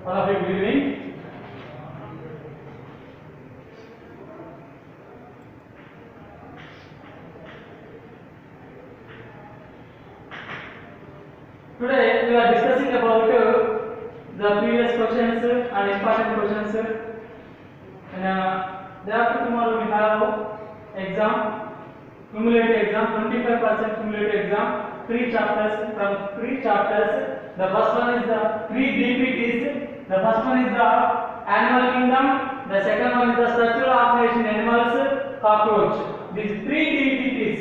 All of you, good evening. Today we are discussing about the previous questions and important questions. And day after tomorrow we have exam, cumulative exam, 25% cumulative exam. 3 chapters. From 3 chapters, the first one is the 3 DPTs. The first one is the animal kingdom. The second one is the structural organization animals, cockroach. These 3 DPTs.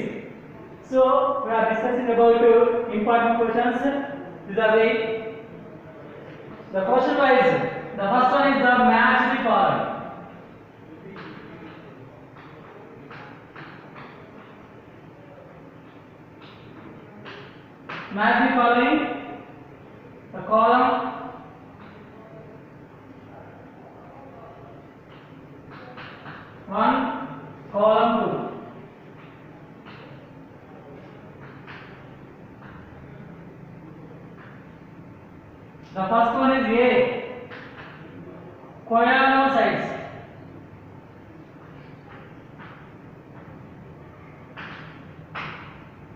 So we are discussing about important questions. These are the question wise. The first one is the match the following. Match the following. The column, one, column two. The first one is A, choanocytes.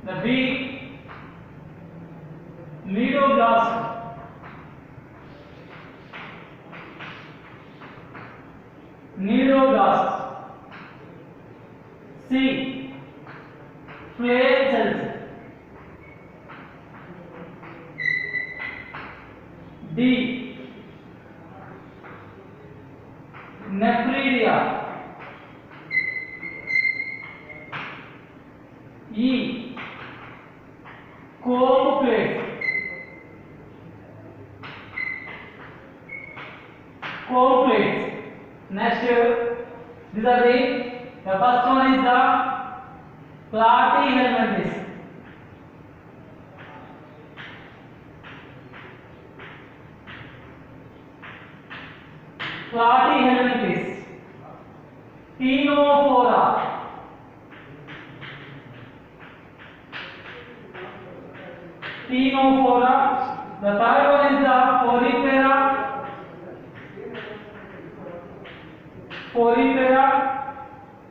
The B, nidoblast. Nidoblast. C, flare cells. D, nephridia. E, comb plates. Comb plates. Next, these are the first one is the platyhelminthes. Platyhelminthes. Ctenophora. Ctenophora. The third one is the Porifera. Porifera.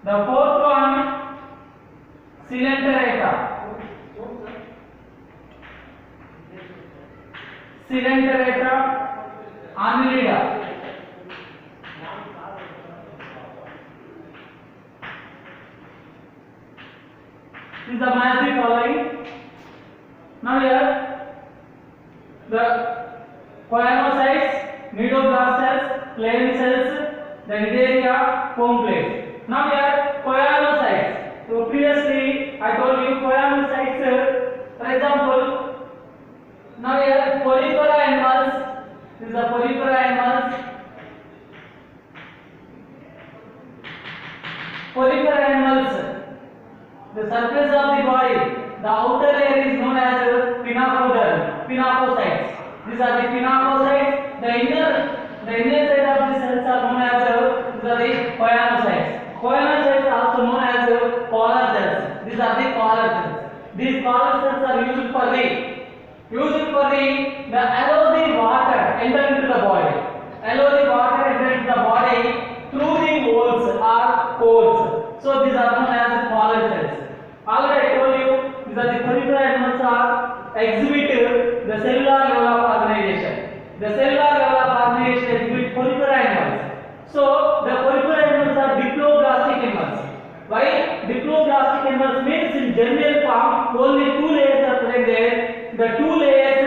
The fourth one, Coelenterata. Coelenterata, Annelida. This is the magic following. Now here, the choanocytes, nidoblast cells, Clavin cells, the nidaria, comb plates. Now here, choanocytes. So previously I told you choanocytes. For example, now here Porifera animals. This is the Porifera animals. Porifera animals. The surface of the body, the outer layer is known as pinacoderm, pinacocytes. These are the pinacocytes. The inner side of the cells are known as the choanocytes. Choanocytes are also known as collar cells. These are the collar cells. These collar cells are used for the allow the water enter into the body. Allow the water enter into the body through the holes or pores. So these are known as collar cells. Already I told you these are the Porifera animals are exhibit the cellular level of organization. The cellular level of organization exhibit Porifera animals. So the Porifera animals are diploblastic animals. Why diploblastic animals means in general form only 2 layers are present there. The 2 layers,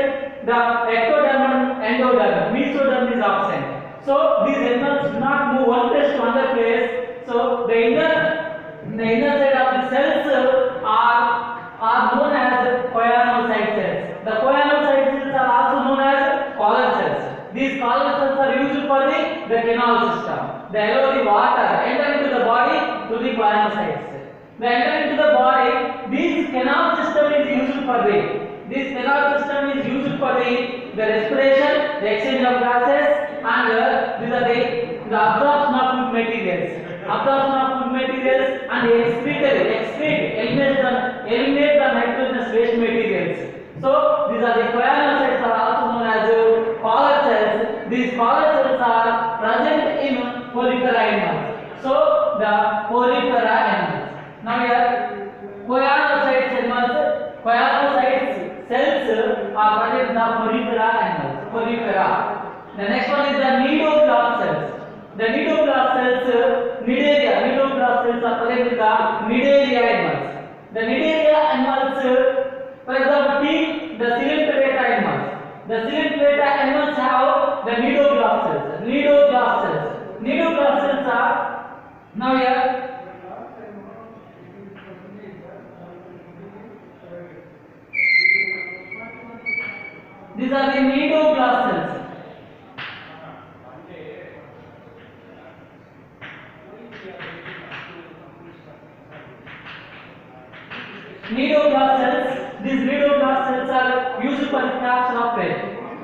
the ectoderm and endoderm, mesoderm is absent. So these animals do not move one place to another place. So the inner side of the cells are known as choanocyte cells. The choanocyte cells are also known as collar cells. These collar cells are used for the canal system. They allow the water enter into the body to the choanocytes. They enter into the body. This canal system is used for the respiration, the exchange of gases, and these are the absorption of food materials. Absorption of food materials and eliminate the nitrogenous waste materials. So these are the choanocytes are also known as collar cells. These collar the porifera animals. Now here choanocytes animals, choanocytes cells are present in the porifera animals. Porifera. The next one is the nidoblast cells. The nidoblast cells, nidaria. Nidoblast cells are present in the nidaria animals. The nidaria animals, for example, the Coelenterata animals. The Coelenterata animals have the nidoblast cells. Nidoblast cells. Nidoblast cells are now here. These are the nidoblast cells. Nidoblast cells. These nidoblast cells are used for the capture of prey.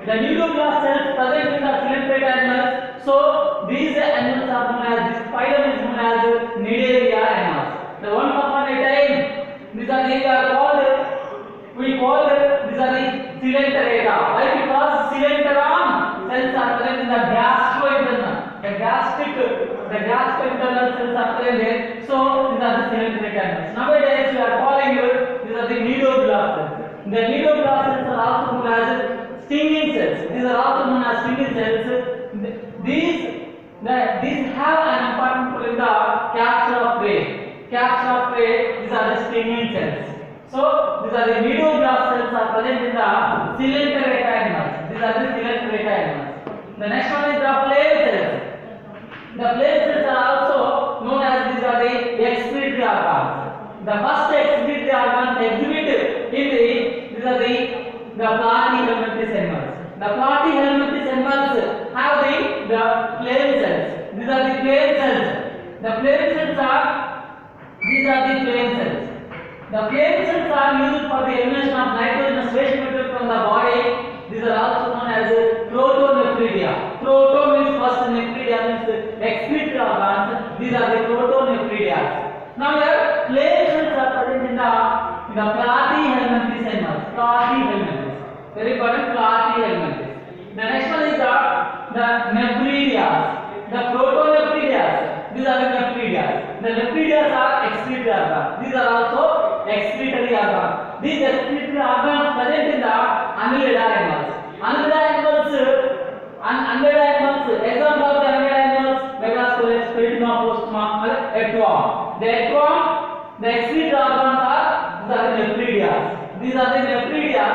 The nidoblast cells present in the Coelenterata animals. So these animals are known as, this phylum is known as Nidaria animals. The one upon a time, these are we call these are the Coelenterata. Why? Because Coelenteron cells are present in the gastrointestinal. The gastrointestinal cells are present there. So these are the Coelenterata animals. Nowadays we are calling these are the nidoblast cells. The nidoblast cells are also known as stinging cells. These are also known as stinging cells. These have an important role in the capture of prey. Capture of prey. These are the stinging cells. So these are the nidoblast cells are present in the Coelenterata animals. These are the Coelenterata animals. The next one is the flare cells. The flare cells are also known as, these are the excretory organs. The first excretory organs exhibit in these are the platyhelminthes animals. The platyhelminthes animals have the flare cells. These are the flare cells. The flare cells are, these are the flare cells. The flare cells are used for the elimination of nitrogenous waste material from the body. These are also known as protonephridia. Proto means first, nephridia means excretory organs. These are the protonephridia. Now here flare cells are present in the platyhelminthes animals. Platyhelminthes. Very important, platyhelminthes. The next one is the nephridia. The protonephridia. These are the nephridia. The nephridia are excretory organs. These are also excretory organs. These excretory organs present in the annelida animals. Annelida animals, example of the annelida animals, Megascolex, Peritoniopostoma, earthworm. The earthworm, the excretory organs are, these are the nephridia. These are the nephridia.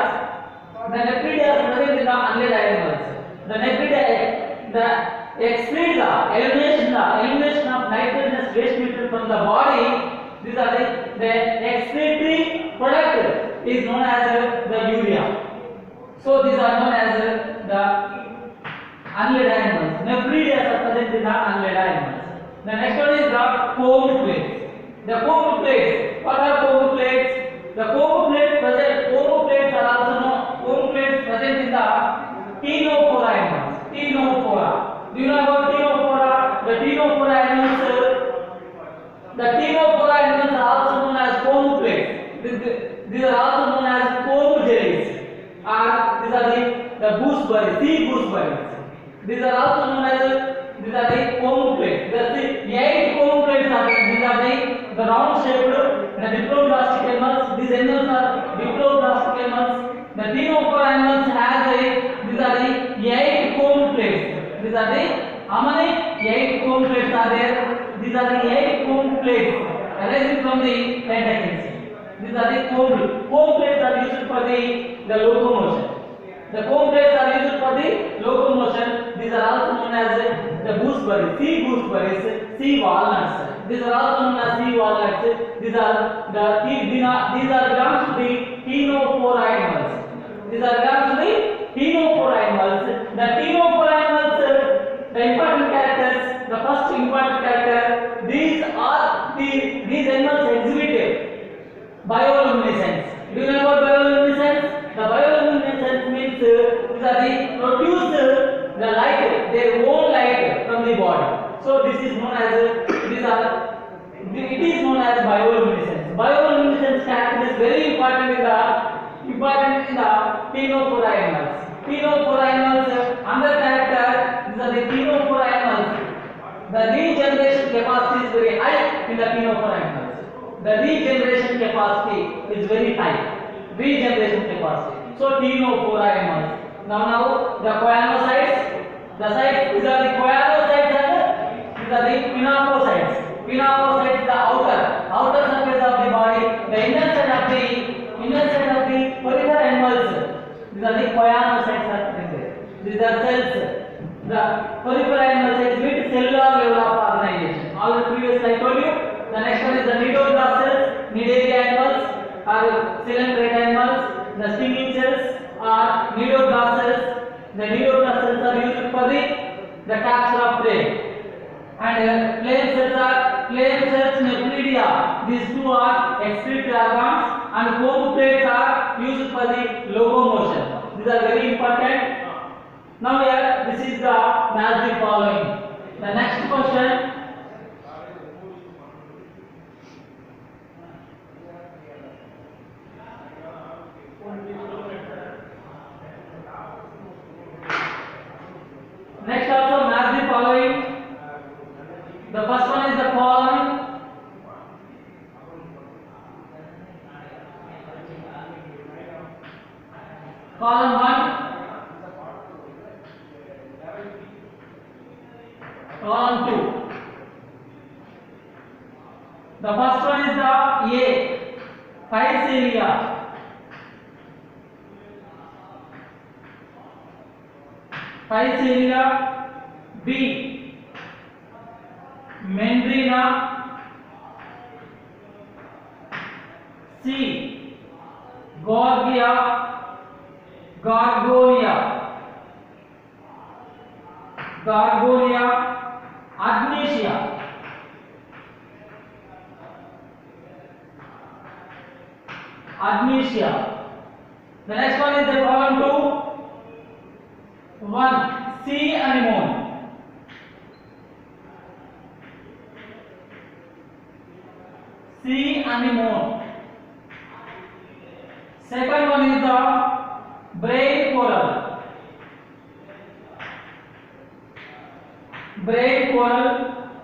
The nephridia are present in the annelida animals. The nephridia, the excrete elimination of nitrogenous waste material from the body. These are the excretory product is known as the urea. So these are known as the annelida animals. Nephridia are present in the annelida animals. The next one is the comb plates. The comb plates. What are comb plates? The comb plates are also known. Comb plates present in the Ctenophora animals. Ctenophora. Do you know about Ctenophora? The Ctenophora animals. The Ctenophora animals are also known as comb plates. These are also known as comb jellies. These are the gooseberries, sea gooseberries. These are also known as, these are the comb plates. The 8 comb plates are there. These are the round shaped, the diploblastic animals. These animals are diploblastic animals. The Ctenophora animals have these are the 8 comb plates. These are the, how many? 8 comb plates are there. These are the 8 comb plates arising from the tentacles. These are the comb plates are used for the locomotion. The comb plates are used for the locomotion. These are also known as the gooseberries, sea gooseberries, sea walnuts. These are also known as sea walnuts. These are belongs to the Ctenophora animals. These are belongs to the Ctenophora animals. The Ctenophora animals, the important characters. The first important character. These animals exhibit bioluminescence. Do you know about bioluminescence? The bioluminescence means these are the produce the light, their own light from the body. So this is known as it is known as bioluminescence. Bioluminescence character is very important in the Ctenophora animals. Ctenophora animals, another character, these are the Ctenophora animals. The regeneration capacity is very high in the ctenophore animals. The regeneration capacity is very high. Regeneration capacity. So ctenophore animals. Now the choanocytes. The sites, these are the choanocytes and these are the pinacocytes. Pinacocytes is the outer surface of the body. The inner side of the peripheral animals. These are the choanocytes are present. These are cells. The peripheral animal cells with cellular level of organization. Already previously I told you. The next one is the nidoglass cells. Nidary animals are ciliate animals. The stinging cells are nidoglass cells. The nidoglass cells are used for the capture of prey. And flame cells nephridia. These two are excretory organs, and comb plates are used for the locomotion. These are very important. Now here this is the match the following. The next question. Next also match the following. The first one is the column. Column 1. Column 2. The first one is the A. Physalia. Physalia. B. Mandrina. C. Gorgia. Gorgonia. Adnesia. The next one is the column 2. 1. Sea anemone. Sea anemone. Second one is the brain coral.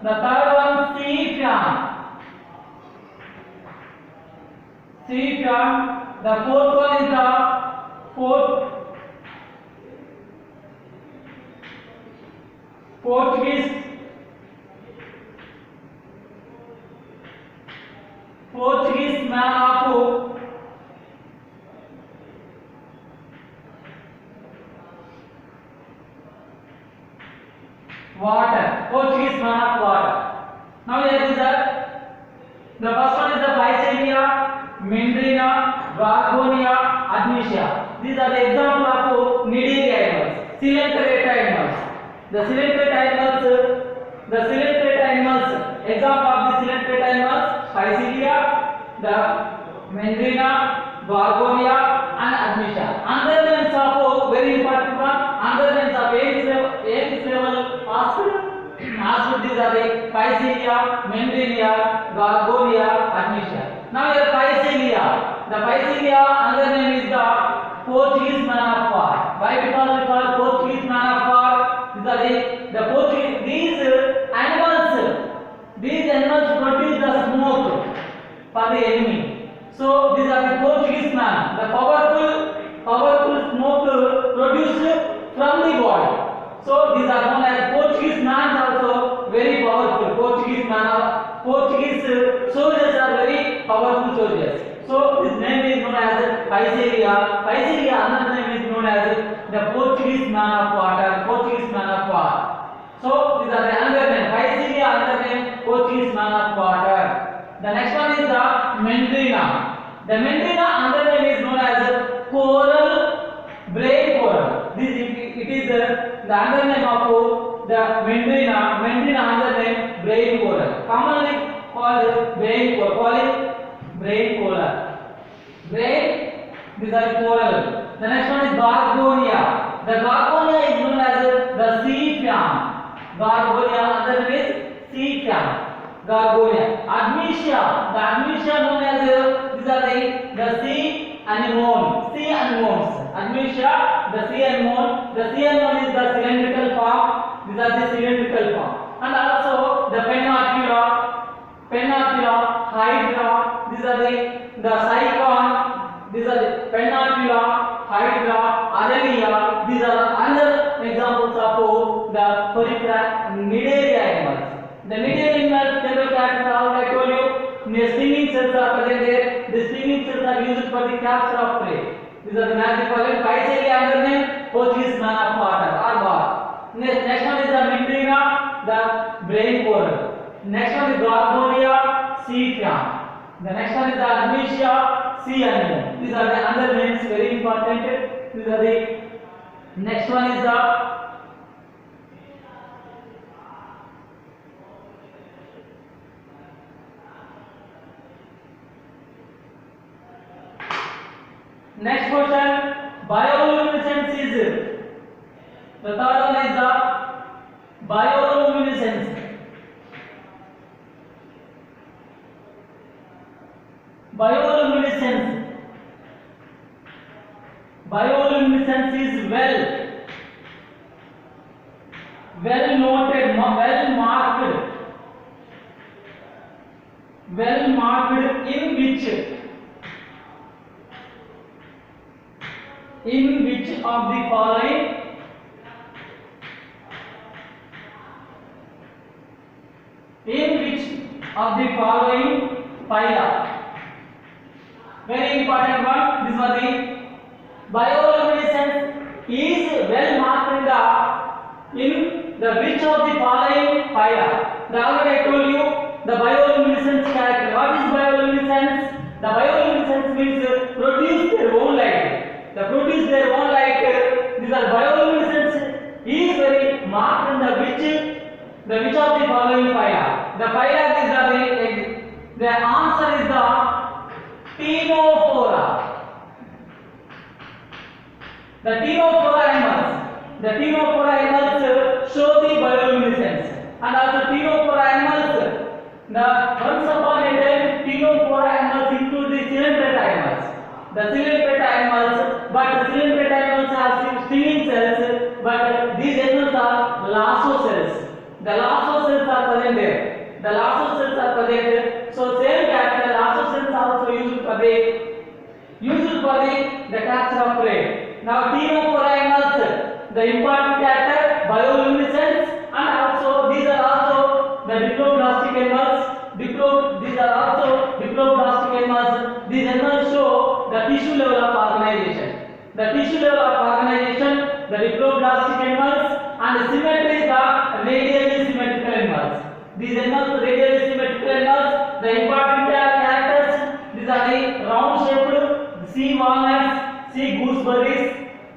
The third one sea fan. The fourth one is the Portuguese man of water. Portuguese man of water. Now here these are. The first one is the Physalia, Mandrina, Gorgonia, Adnesia. These are the example of nidary animals, ciliate animals. The ciliate animals. Example of the ciliate animals: Physalia, the Mandrina, Gorgonia, and Adnesia. Other names of very important one. Other names of Ames level hospital. These are the Physalia, Mandrina, Gorgonia, Adnesia. Now here Physalia. The Physalia another name is the Portuguese man of war. Why? Because we call Portuguese man of war. These are the Portuguese. These animals produce the smoke for the enemy. So these are the Portuguese man. The powerful smoke produced from the body. So these are known as Portuguese man, also very powerful. Portuguese soldiers are very powerful soldiers. So his name is known as Physalia. Another name is known as the Portuguese man of water. Portuguese man of war. So these are the another name. Physalia another name, Portuguese man of water. The next one is the Mandrina. The Mandrina another name is known as coral, brain coral. It is the other name of the Mandrina. Another name brain coral. Commonly called brain coral. These are coral. The next one is Gorgonia. The Gorgonia is known as the sea fan. Gorgonia another name is sea fan. Gorgonia. Adnesia. The Adnesia known as these are the sea anemone. Adnesia, the sea anemone. The sea anemone is the cylindrical form. These are the cylindrical form. And also the Pennatua. Pennatula, Hydra. These are the Cycon. These are the Pennatula, Hydra, Aurelia. These are other examples of the Nidarian animals. The Nidarian animals, general characters, I told you, the stinging cells are present there. The stinging cells are used for the capture of prey. These are the magic pollen. Pycelia under name, Portuguese man of water or bar. Next one is the Mindrina, the brain coral. Next one is Gorgonia, sea crab. The next one is the Admesia, sea anemone. These are the other names, very important. These are the next one is the next question. Bioluminescence is the third one is the bioluminescence. Bioluminescence. Bioluminescence is well noted, well marked in which of the following phyla? Very important one. This was the bioluminescence is well marked in the which of the following phyla. The already I told you the bioluminescence character. What is bioluminescence? The bioluminescence means produce their own light. The produce their own light. These are bioluminescence is very marked in the which of the following phyla. The phyla these are the answer is the Ctenophora. The Ctenophora animals show the bioluminescence, and also Ctenophora animals. Once upon a time, Ctenophora animals include the Coelenterata animals. The Coelenterata animals, but the Coelenterata animals have stinging cells, but these animals are lasso cells. The lasso cells are present there. The lasso cells are present. So same character, lasso cells are also used for the capture of prey. Now Ctenophora animals, the important character bioluminescence, and also these are also the diploblastic animals. These are also diploblastic animals. These animals show the tissue level of organization. The tissue level of organization, the diploblastic animals, and symmetry is the radially symmetrical animals. These animals, radially symmetrical animals, the important characters, these are the round shaped sea walnuts, sea gooseberries,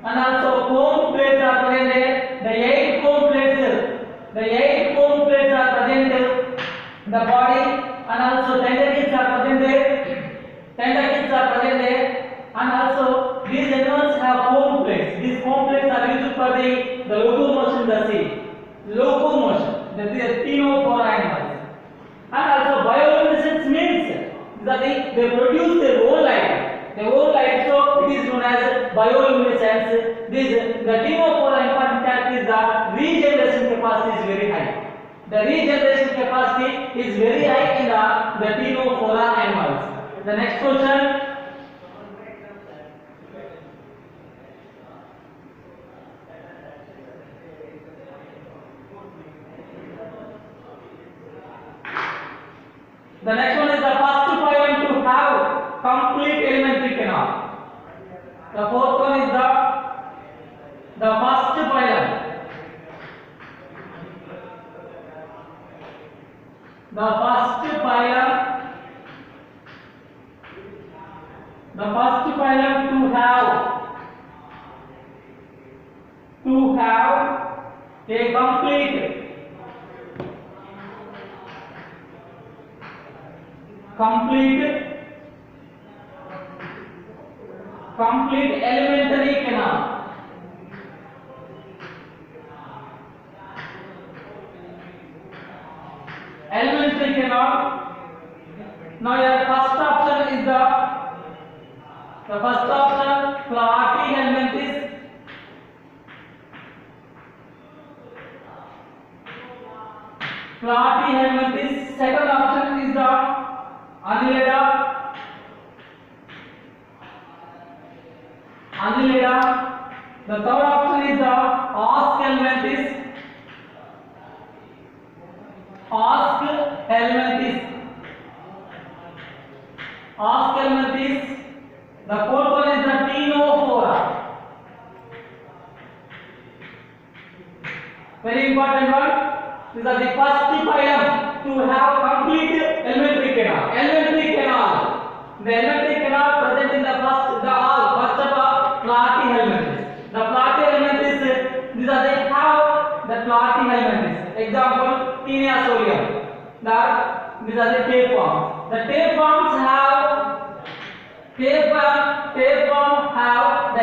and also cone plates are present there. The 8 cone plates are present in the body, and also tentacles are present there. And also these animals have cone plates. These cone plates are used for the locomotion in the sea. That is Ctenophora animals. And also bioluminescence means that they produce their own light. So it is known as bioluminescence. The Ctenophora important character is the regeneration capacity is very high. The regeneration capacity is very high in the Ctenophora animals. The next question. The next one is the first phylum to have complete elementary canal. The fourth one is the first phylum. The first phylum to have a complete elementary canal. Elementary canal. Now your first option is the first option Platyhelminthes. Platyhelminthes. Second option is the Annelida. The third option is the Oscelmentis. The fourth one is the Ctenophora. Very important one. These are the first phylum to have complete alimentary canal. The alimentary canal present in the first of all Platyhelminthes. The Platyhelminthes, these are they have the Platyhelminthes. Example, Taeniasolium. These are the tapeworms. The tapeworms have the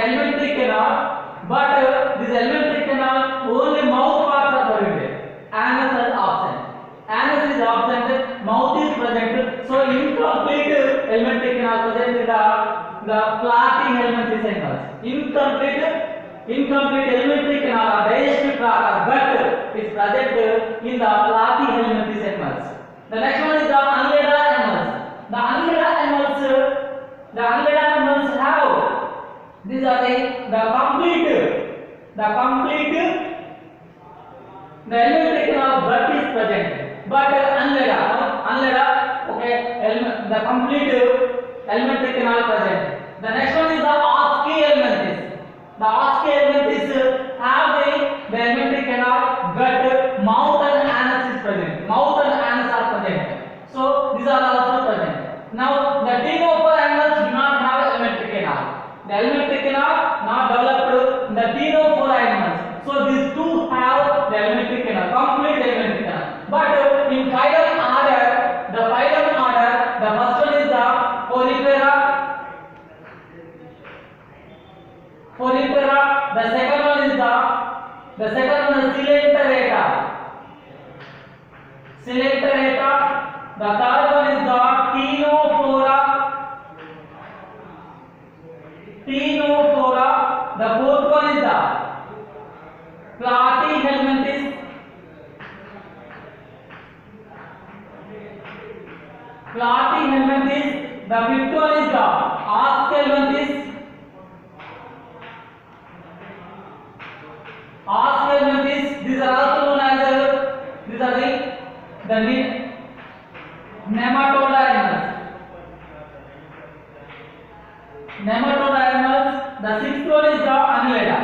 alimentary canal, but this alimentary canal only mouth parts are present. Anus is absent. Mouth is present. So incomplete alimentary canal present in the Platyhelminthes animals. Incomplete alimentary canal or digestive tract or gut is present in the Platyhelminthes animals. The next one is the Annelida animals. The Annelida animals have, these are the complete the alimentary canal gut is present, but Annelida, okay, the complete alimentary canal present. The next one is the Oscelmentis. The Oscelmentis have the alimentary canal, gut, mouth and anus is present. So these are also present. Now the Ctenophora animals do not have alimentary canal. The alimentary canal not developed in the Ctenophora animals. So these two have the alimentary canal, complete alimentary canal. But in phylum order, the first one is the Porifera. The second one is Coelenterata. The third one is the Ctenophora. The fourth one is the Platyhelminthes. The fifth one is the Oscelmentis. These are also known as the Nematoda animals. The sixth one is the Annelida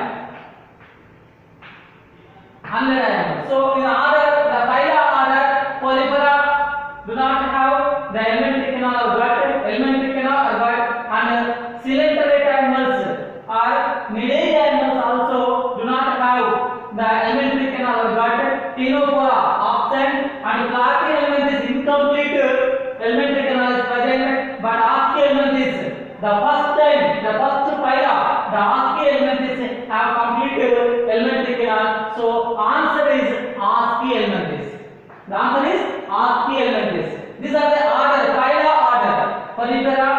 animals. So in order, the phyla order, Porifera do not have the alimentary canal or gut, and Coelenterata animals or Cnidaria animals also do not have the alimentary canal or gut. Ctenophora absent, and Platyhelminthes incomplete alimentary canal is present, but Oscelmentis, the first phyla, the Oscelmentis have complete alimentary canal. So answer is Oscelmentis. These are the phyla order: Porifera,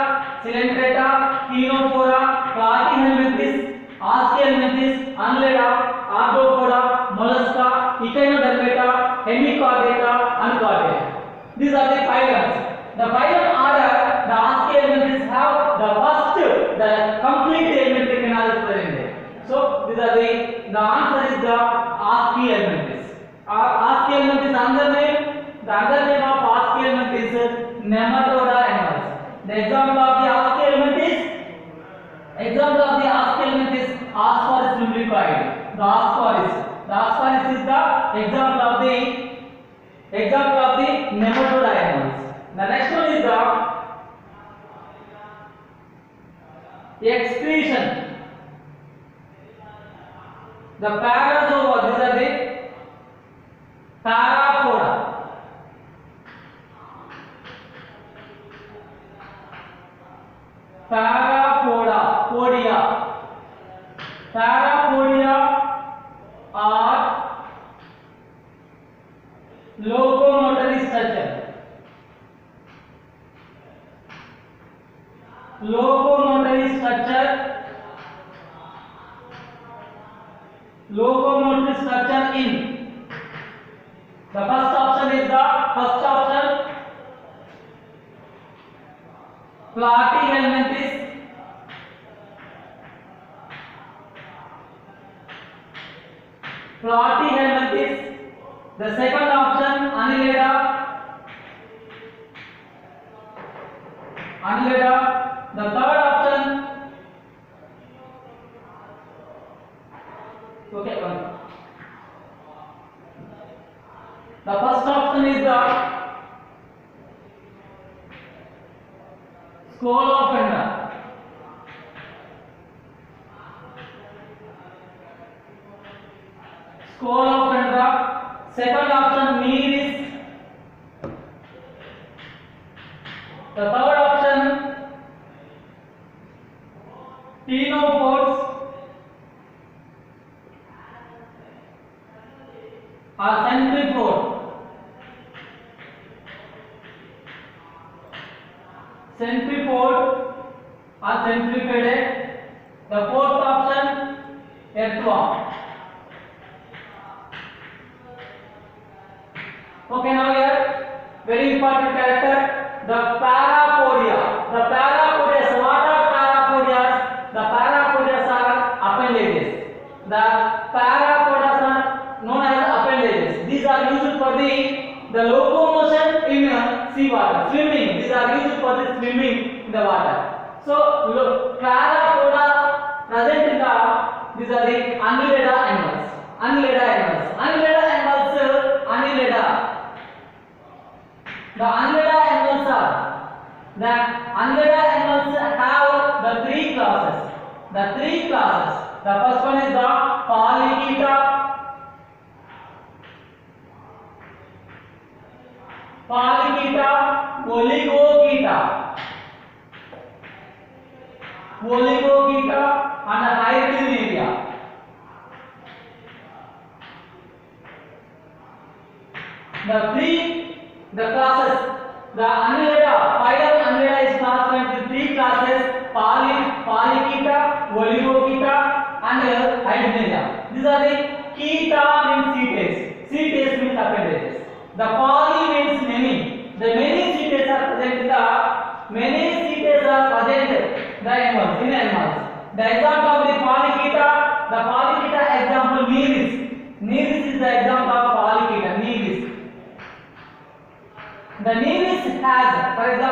Coelenterata, Ctenophora, Platyhelminthes, Oscelmentis, Annelida, Arthropoda, Mollusca, Echinodermata, Hemichordata, and Chordata. These are the phylums. The phylum order, the Oscelmentis have the complete alimentary canal is present there. So these are the answer is the Oscelmentis. Oscelmentis other name of Oscelmentis is Nematoda animals. The example of the Oscelmentis Oscorris lumbricoid. The Oscorris is the example of the Nematoda animals. The next one is the excretion. The Parazoa, these are the Parapoda. Parapodia are locomotory structure. Locomotory structure in. The first option is the Platyhelminthes. Platyhelminthes. The second option Annelida. Annelida. The third option. Okay, one. The first option is the Scolopendra. Scolopendra. Second option Nereis. The third option Ctenophores or Centrifore. Centrifore or Centripede. The fourth option Earthworm. Okay, now here very important character, the Parapodia. The Parapodias. What are Parapodias? The Parapodias are appendages. The Parapodias are known as appendages. These are used for the locomotion in seawater, swimming. These are used for the swimming in the water. So Parapoda present in the, these are the Annelida animals. Annelida animals. Annelida animals. Annelida. The Annelida animals have the three classes. The three classes. The first one is the Polychaeta. Polychaeta, Oligochaeta. Oligochaeta and Hydrinaria. The classes, the Annelida, phylum Annelida is classified into three classes: Polychaeta, Oligochaeta, and Hydrinaria. These are the chaeta means setae, setae means appendages. The poly means many. The many setae are present in the many setae are present in animals. The example of the Polychaeta example Nereis. Nereis is the example of Polychaeta. Nereis. The Nereis has, for example,